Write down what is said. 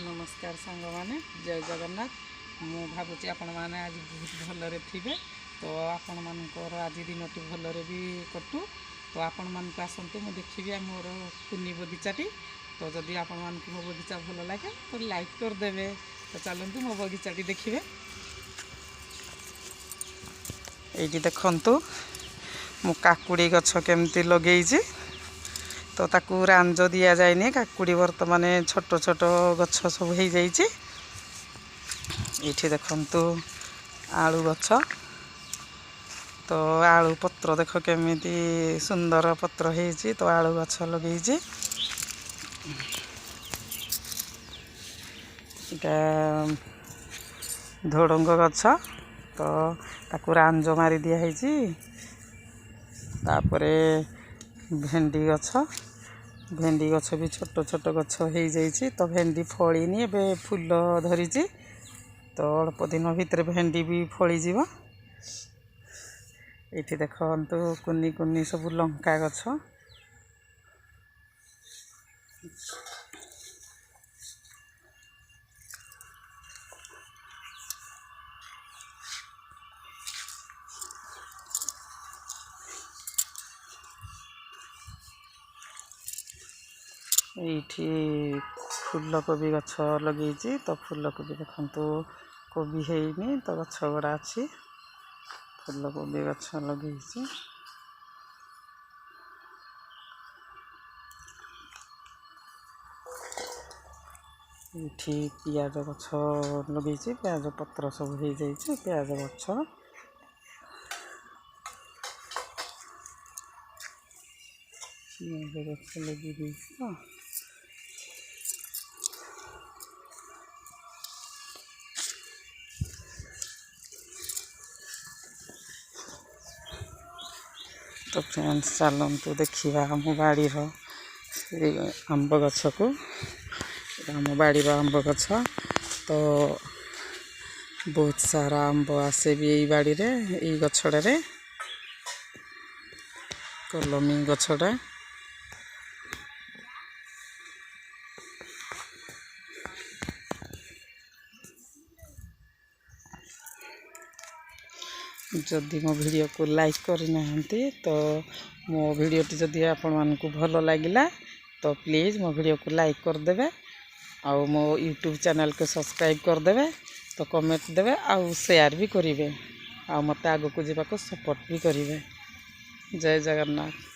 नमस्कार सांग मैंने जय जगन्नाथ। मु भावुँ आपण मैंने आज बहुत भलरे थे तो आपण मानकर आज दिन टी भलरे भी कटू तो आपण मान आसतु मुझे देखी मोर कुनी बगीचाटी। तो जदि आपण मान मो बगीचा भल लगे तो लाइक करदे। तो चलतु मो बगीचाटी देखिए। ये देखु मु काकुड़ी गछ केमती लगे तो ताकू रांज दि जाए काकुड़ी बर्तमान छोट छोट गछ सब हो जाइए। देखु आलू गछ तो आलू पत्र देख केमी सुंदर पत्र हो तो आलू गछ लगे धोड़ंग गछ तो ताकू रांज मारी दिखाई। तापरे भेंडी गछ भी छोट छोट गछ हो जाइए तो भेंडी फलिनी एबे फूल धरी तो अल्प दिन भितर भेंडी भी फली जीव। ये देखु कुनी कुनी सब लंका गछ ये फूलकोबी गछ लगे तो फूलकोबी देखु कोबी है तो गछ गुड़ा अच्छी फूलकोबी गछ लगे। ये पियाज गछ लगे पियाज पत्र सब हो जाइए पियाज गछ लगे तो फ्रेंड्स चलतु देखा आम बाड़ी आंब गछ को आम बाड़ी आंब गछ तो बहुत सारा आंब आसे भी यही बाड़ी रे यही गछड़े कलमी गछड़ा जदि मो वीडियो को लाइक करना तो मो वीडियो टी जदि आपण मानकु भल लगिला तो प्लीज़ मो वीडियो को लाइक करदे आउ मो यूट्यूब चैनल को सब्सक्राइब करदे तो कमेंट देवे आउ शेयर भी करेंगे आ मत आग को जावाक सपोर्ट भी करेंगे। जय जगन्नाथ।